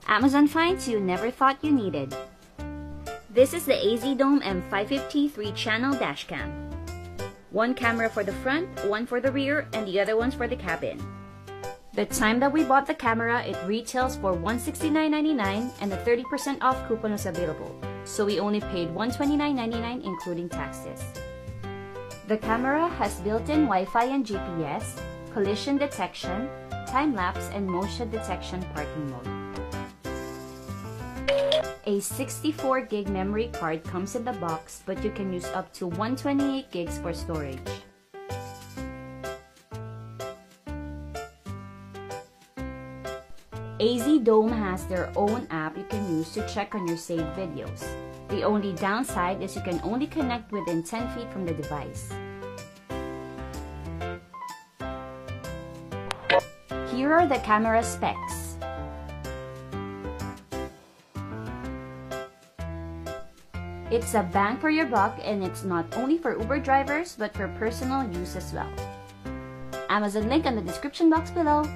Amazon finds you never thought you needed. This is the AZDOME M550 3-channel dash cam. One camera for the front, one for the rear, and the other one's for the cabin. The time that we bought the camera, it retails for $169.99 and a 30% off coupon was available, so we only paid $129.99 including taxes. The camera has built-in Wi-Fi and GPS, collision detection, time-lapse, and motion detection parking mode. A 64 gig memory card comes in the box, but you can use up to 128 gigs for storage. AZDOME has their own app you can use to check on your saved videos. The only downside is you can only connect within 10 feet from the device. Here are the camera specs. It's a bang for your buck, and it's not only for Uber drivers but for personal use as well. Amazon link in the description box below.